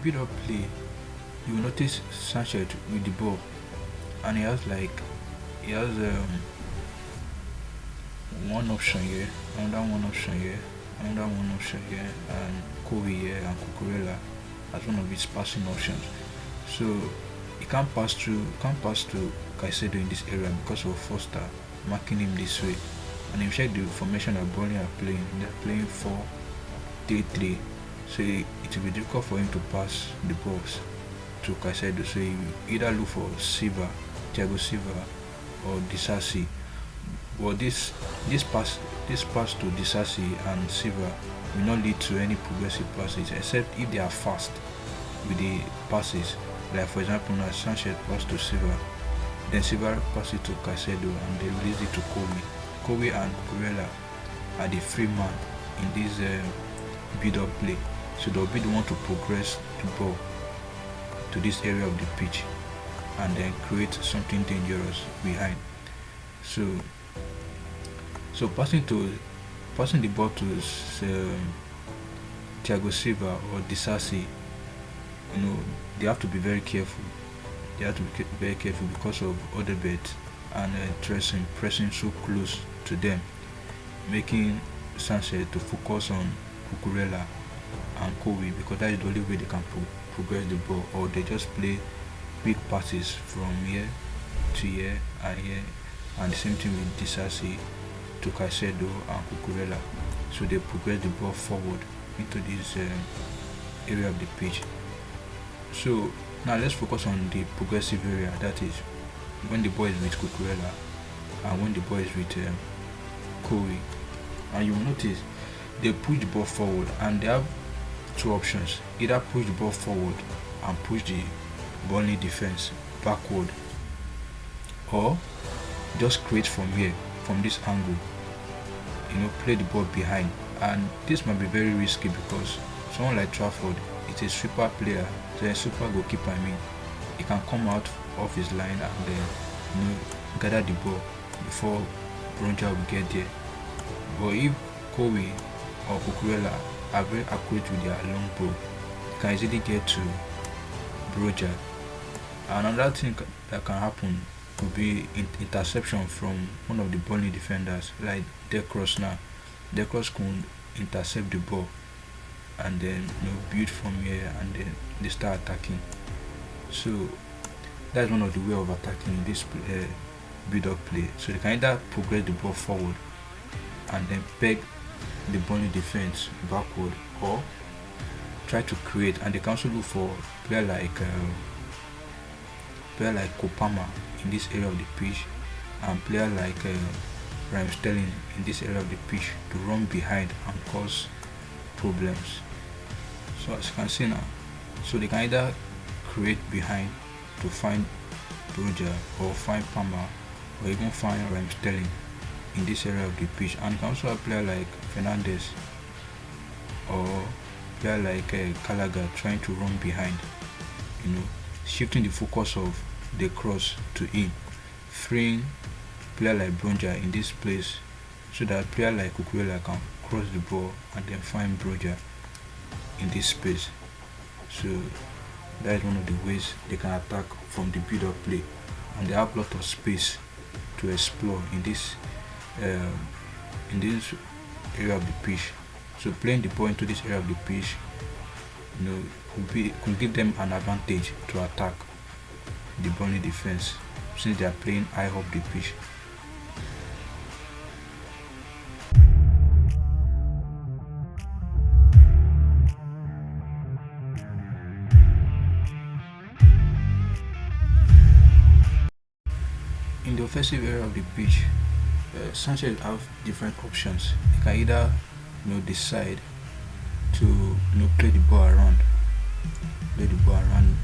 build-up play, you will notice Sanchez with the ball, and he has one option here, another one option here, another one option here, and Kobe here and Cucurella as one of his passing options. So he can't pass to Caicedo in this area because of Foster marking him this way. And if you check the formation that Burnley are playing, they're playing 4-3-3. So it will be difficult for him to pass the balls to Caicedo. So you either look for Thiago Silva or Disasi. But this pass to Disasi and Silva will not lead to any progressive passes except if they are fast with the passes. Like for example now Sanchez pass to Silva, then Silva pass it to Caicedo and they release it to Kobe. Kobe and Cucurella are the free man in this build-up play. So they'll be the one to progress the ball to this area of the pitch and then create something dangerous behind. So passing the ball to Thiago Silva or Disasi, they have to be very careful. They have to be very careful because of Odebert and pressing so close to them, making Sanchez to focus on Cucurella and Kobe because that is the only way they can progress the ball, or they just play quick passes from here to here, and the same thing with Disasi to Caicedo and Cucurella. So they progress the ball forward into this area of the pitch. So now let's focus on the progressive area, that is when the ball is with Cucurella and when the ball is with Kobe. And you will notice they push the ball forward and they have two options: either push the ball forward and push the Burnley defense backward, or just create from here, from this angle, play the ball behind. And this might be very risky because someone like Trafford is a super player, so a super goalkeeper. He can come out of his line and then gather the ball before Bronja will get there. But if Kobe or Cucurella are very accurate with their long ball, they can easily get to Broja. Another thing that can happen could be interception from one of the Burnley defenders, like Decross now. Decross could intercept the ball and then build from here and then they start attacking. So that's one of the way of attacking this build-up play. So they can either progress the ball forward and then peg the Burnley defense backward, or try to create, and they can also look for player like Kopama in this area of the pitch and player like Raheem Sterling in this area of the pitch to run behind and cause problems. So as you can see now, so they can either create behind to find Broja or find Palmer or even find Raheem Sterling in this area of the pitch. And you can also have a player like Fernandez or player like Gallagher trying to run behind, shifting the focus of the cross to him, freeing player like Bronja in this place so that player like Cucurella can cross the ball and then find Bronja in this space. So that is one of the ways they can attack from the build-up play, and they have a lot of space to explore in this area of the pitch. So playing the ball into this area of the pitch, could give them an advantage to attack the Burnley defense since they are playing high up the pitch. In the offensive area of the pitch, Sanchez have different options. They can either decide to play the ball around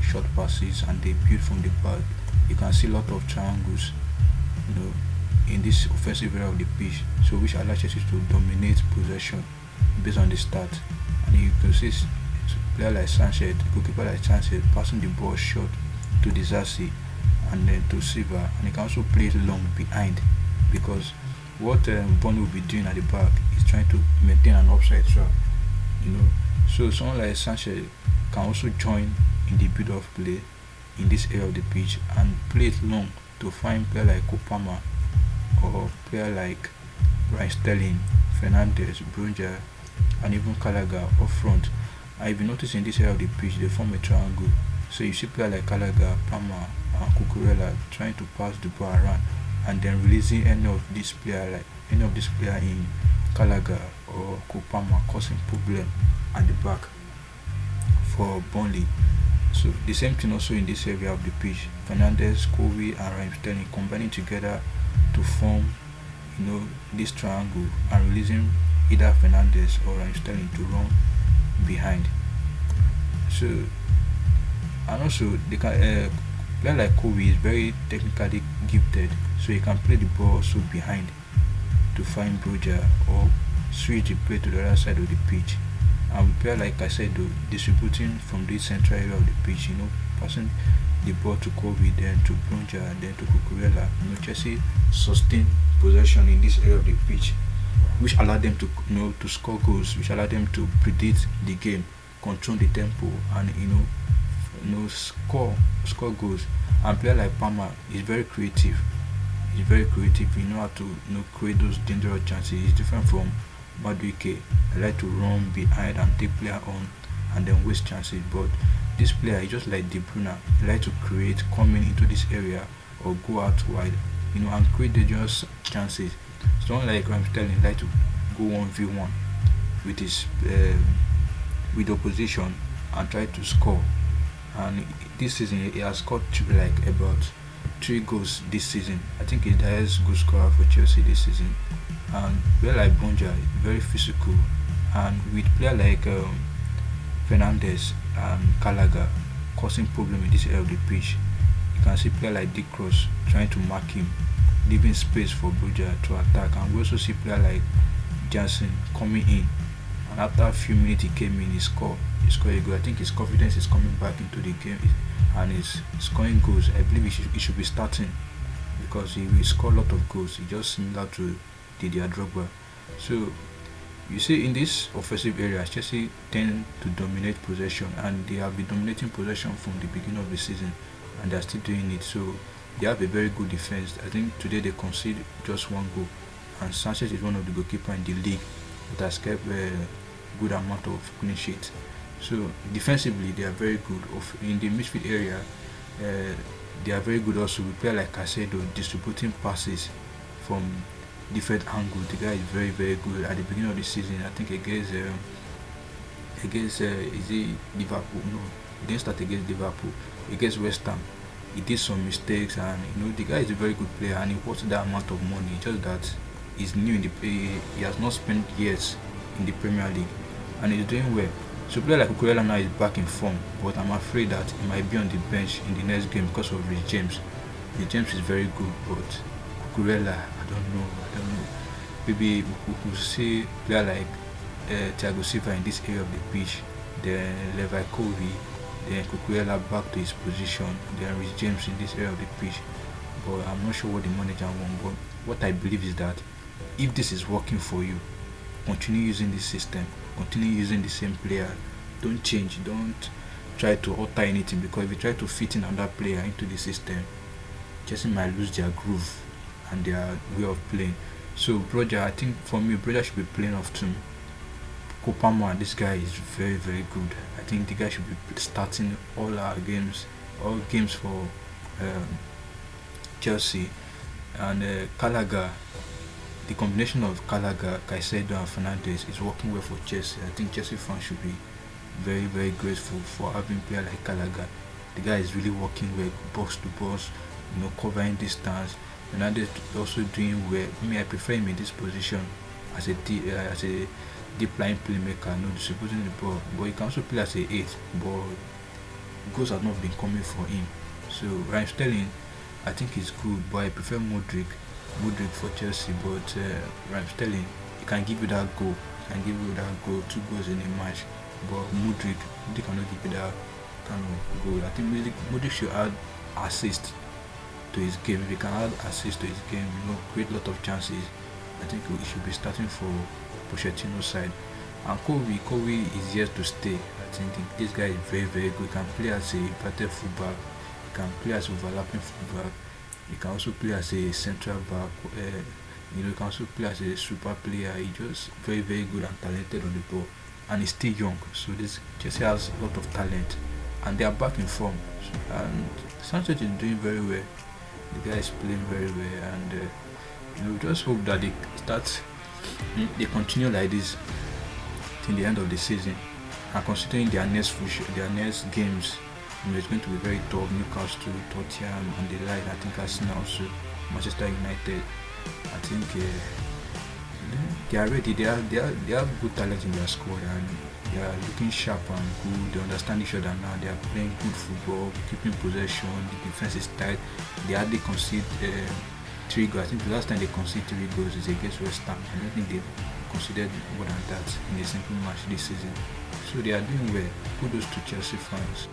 short passes and they build from the back. You can see a lot of triangles in this offensive area of the pitch, so which allows Chelsea to dominate possession based on the start. And you can see player like Sanchez, goalkeeper like Sanchez passing the ball short to Disasi and then to Silva, and he can also play long behind, because what Bond will be doing at the back is trying to maintain an offside trap. you know. So someone like Sanchez can also join in the build of play in this area of the pitch and play it long to find player like Kopama or player like Ryan Sterling, Fernandez, Brunja, and even Gallagher up front. And if you notice in this area of the pitch, they form a triangle. So you see player like Gallagher, Palmer, and Cucurella trying to pass the ball around and then releasing any of this player in Gallagher or Kopama, causing problem at the back for Burnley. So the same thing also in this area of the pitch. Fernandez, Kobe, and Raheem Sterling combining together to form, this triangle and releasing either Fernandez or Raheem Sterling to run behind. So and also they can player like Kobe is very technically gifted, so he can play the ball also behind to find Broja or switch the play to the other side of the pitch. And we player like I said though, distributing from the central area of the pitch, passing the ball to Kobe, then to Broja, and then to Cucurella. Chelsea sustain possession in this area of the pitch, which allowed them to to score goals, which allowed them to predict the game, control the tempo, and score goals. And player like Palmer is very creative. He's very creative. He know how to create those dangerous chances. He's different from Madueke. I like to run behind and take player on and then waste chances. But this player is just like De Bruyne. He like to create, coming into this area or go out wide, and create dangerous chances. Someone like Raheem Sterling like to go 1v1 with his with the opposition and try to score. And this season he has scored about 3 goals this season. I think he's the highest goal scorer for Chelsea this season. And player like Bonja, very physical, and with player like Fernandez and Gallagher causing problem in this area of the pitch. You can see player like Dick Cross trying to mark him, leaving space for Broja to attack. And we also see player like Jansen coming in, and after a few minutes he came in, he scored a goal. I think his confidence is coming back into the game and he's scoring goals. I believe he should be starting because he will score a lot of goals. He just similar to Didier Drogba. So you see in this offensive area, Chelsea tend to dominate possession, and they have been dominating possession from the beginning of the season, and they are still doing it. So they have a very good defense. I think today they conceded just 1 goal, and Sanchez is one of the goalkeepers in the league that has kept a good amount of clean sheets. So defensively they are very good. In the midfield area, they are very good also. We play like Casedo, distributing passes from different angles. The guy is very very good. At the beginning of the season, I think against is it Liverpool? No, he didn't start against Liverpool. Against West Ham, he did some mistakes, and the guy is a very good player, and he worth that amount of money. Just that he's new in the play. He has not spent years in the Premier League, and he's doing well. So player like Cucurella now is back in form, but I'm afraid that he might be on the bench in the next game because of Rich James. Rich James is very good, but Cucurella, I don't know. Maybe we could see player like Thiago Silva in this area of the pitch, then Levi Kobe, then Cucurella back to his position, then Rich James in this area of the pitch. But I'm not sure what the manager wants. But what I believe is that if this is working for you, continue using this system, continue using the same player. Don't change, don't try to alter anything, because if you try to fit in another player into the system, Chelsea might lose their groove and their way of playing. So Broja, I think for me, Broja should be playing off team. Kopama, this guy is very very good. I think the guy should be starting all games for Chelsea. And Gallagher, the combination of Gallagher, Caicedo and Fernandez is working well for Chelsea. I think Chelsea fans should be very very grateful for having a player like Gallagher. The guy is really working well, box to box, covering distance. Fernandez also doing well. I prefer him in this position as a deep line playmaker, distributing the ball. But he can also play as a 8, but goals have not been coming for him. So Raheem Sterling, I think he's good, but I prefer Modric for Chelsea. But Raheem Sterling, he can give you that goal, 2 goals in a match. But Modric cannot give you that kind of goal. I think Modric should add assist to his game. If he can add assist to his game, create a lot of chances, I think he should be starting for Pochettino's side. And Kobe is here to stay. I think this guy is very, very good. He can play as a inverted fullback. He can play as overlapping fullback. He can also play as a central back. He can also play as a super player. He's just very, very good and talented on the ball. And he's still young. So this Chelsea has a lot of talent. And they are back in form. And Sanchez is doing very well. The guy is playing very well. And just hope that they continue like this till the end of the season. And considering their next games, it's going to be very tough. Newcastle, Tottenham, and the like. I think Arsenal also, Manchester United. I think they are ready. They have good talent in their squad, and they are looking sharp and good. They understand each other now. They are playing good football, keeping possession. The defense is tight. They hardly concede 3 goals. I think the last time they conceded 3 goals is against West Ham. I don't think they've conceded more than that in a single match this season. So they are doing well. Kudos to Chelsea fans.